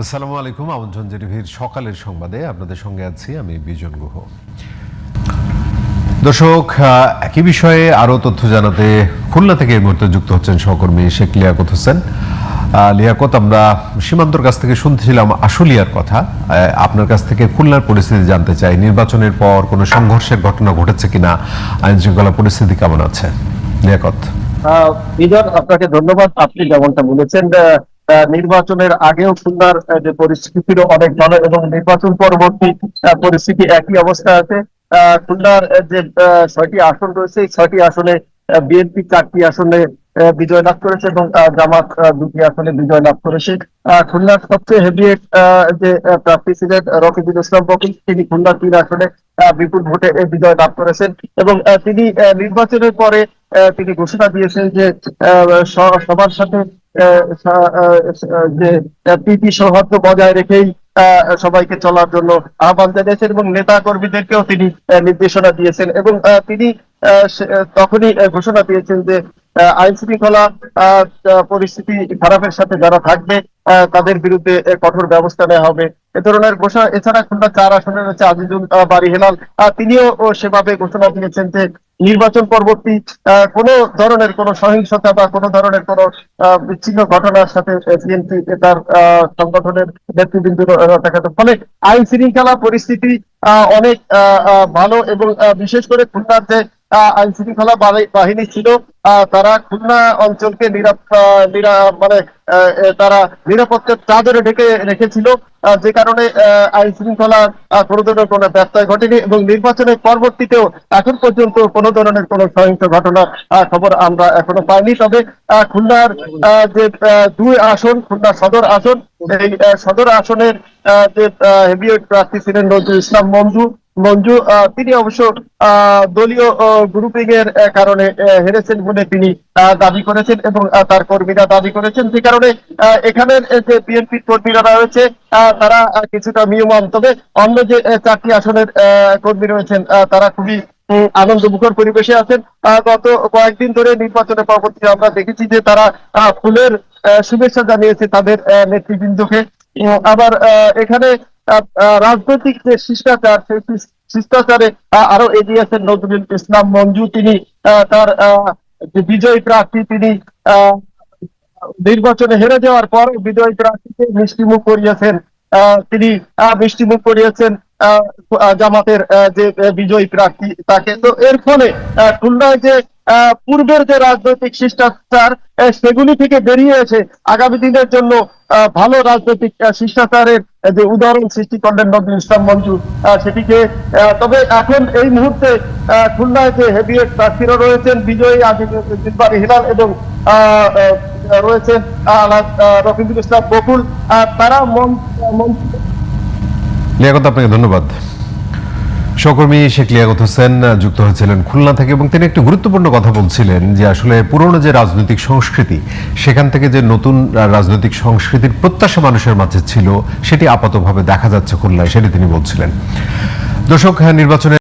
আসসালামু আলাইকুম। আমন্ত্রণ টিভির সকালের সংবাদে আপনাদের সঙ্গে আছি আমি বিজন গুহ। দর্শক, একই বিষয়ে আরো তথ্য জানাতে খুলনা থেকে এই মুহূর্তে যুক্ত হচ্ছেন সহকর্মী শেখ লিয়াকত হোসেন। লিয়াকত, আমরা সীমান্তর কাছ থেকে শুনছিলাম আশুলিয়ার কথা, আপনার কাছ থেকে খুলনার পরিস্থিতি জানতে চাই। নির্বাচনের পর কোনো সংঘর্ষের ঘটনা ঘটেছে কিনা, আইন শৃঙ্খলা পরিস্থিতি কেমন আছে? লিয়াকত। বিজন, আপনাকে ধন্যবাদ। আপনি যেমনটা বলেছেন, নির্বাচনের আগেও খুলনার যে পরিস্থিতি ছিল অনেক ভালো এবং নির্বাচন পরবর্তী পরিস্থিতি একই অবস্থা আছে। খুলনার যে 6টি আসন রয়েছে, এই 6টি আসনে বিএনপি 4টি আসনে বিজয় লাভ করেছে এবং জামাত 2টি আসনে বিজয় লাভ করেছে। খুলনার সবচেয়ে হেভিওয়েট যে প্রার্থী ছিলেন রকিবুল ইসলাম বকুল, তিনি খুলনার 3 আসনে বিপুল ভোটে বিজয় লাভ করেছেন এবং তিনি নির্বাচনের পরে তিনি ঘোষণা দিয়েছেন যে সবার সাথে যে প্রীতি সৌহার্দ্য বজায় রেখেই সবাইকে চলার জন্য আহ্বান জানিয়েছেন এবং নেতা কর্মীদেরকেও তিনি নির্দেশনা দিয়েছেন এবং তিনি তখনই ঘোষণা দিয়েছেন যে আইন শৃঙ্খলা পরিস্থিতি খারাপের সাথে যারা থাকবে তাদের বিরুদ্ধে কঠোর ব্যবস্থা নেওয়া হবে, এ ধরনের ঘোষণা। এছাড়া খুলনা 4 আসনে রয়েছে আজিজুল বারী হেলাল, তিনিও সেভাবে ঘোষণা দিয়েছেন যে নির্বাচন পরবর্তী কোনো ধরনের কোনো সহিংসতা বা কোনো ধরনের কোনো বিচ্ছিন্ন ঘটনার সাথে বিএনপি তার সংগঠনের নেতৃবৃন্দ দেখাতে। ফলে আইন শৃঙ্খলা পরিস্থিতি অনেক ভালো এবং বিশেষ করে খুলনার যে আইন শৃঙ্খলা বাহিনী ছিল তারা খুলনা অঞ্চলকে মানে তারা নিরাপত্তার চাদরে ঢেকে রেখেছিল, যে কারণে আইন শৃঙ্খলা কোনো ধরনের কোনো ব্যত্যয় ঘটেনি এবং নির্বাচনের পরবর্তীতেও এখন পর্যন্ত কোনো ধরনের কোনো সহিংস ঘটনার খবর আমরা এখনো পাইনি। তবে খুলনার যে 2 আসন, খুলনা সদর আসন, এই সদর আসনের যে হেভিওয়েট প্রার্থী ছিলেন নজরুল ইসলাম মঞ্জু, তিনি অবশ্য দলীয় গ্রুপিং এর কারণে হেরেছেন বলে তিনি দাবি করেছেন এবং তার কর্মীরা দাবি করেছেন, যে কারণে এখানের যে বিএনপি কর্মীরা রয়েছে তারা কিছুটা মিয়মান। তবে অন্য যে 4টি আসনের কর্মী রয়েছেন তারা খুবই আনন্দমুখর পরিবেশে আছেন। গত কয়েকদিন ধরে নির্বাচনের পরবর্তী আমরা দেখেছি যে তারা ফুলের শুভেচ্ছা জানিয়েছে তাদের নেতৃবৃন্দকে। আবার এখানে রাজনৈতিক যে শিষ্টাচার, সেই শিষ্টাচারে আরো এগিয়ে আছেন নজরুল ইসলাম মঞ্জু। তিনি তার যে বিজয়ী প্রার্থী, তিনি নির্বাচনে হেরে যাওয়ার পর বিজয়ী প্রার্থীকে মিষ্টিমুখ করিয়েছেন। তিনি মিষ্টিমুখ করিয়েছেন জামাতের যে বিজয়ী প্রার্থী তাকে। তো এর ফলে খুলনায় যে পূর্বের যে রাজনৈতিক শিষ্টাচার সেগুলি থেকে বেরিয়ে এসে আগামী দিনের জন্য ভালো রাজনৈতিক শিষ্টাচারের যে উদাহরণ সৃষ্টি করলেন নজরুল ইসলাম মঞ্জু, সেটিকে। তবে এখন এই মুহূর্তে খুলনায় যে হেভিওয়েট প্রার্থীরা রয়েছেন, বিজয়ী আজিজুল বারী হেলাল এবং রয়েছেন রকিবুল ইসলাম বকুল, তারা লিয়াকত, আপনাকে ধন্যবাদ। সহকর্মী শেখ লিয়াকত হোসেন যুক্ত হয়েছিলেন খুলনা থেকে এবং তিনি একটি গুরুত্বপূর্ণ কথা বলছিলেন যে আসলে পুরনো যে রাজনৈতিক সংস্কৃতি, সেখান থেকে যে নতুন রাজনৈতিক সংস্কৃতির প্রত্যাশা মানুষের মাঝে ছিল সেটি আপাতভাবে দেখা যাচ্ছে খুলনায়, সেটি তিনি বলছিলেন। দর্শক, নির্বাচনের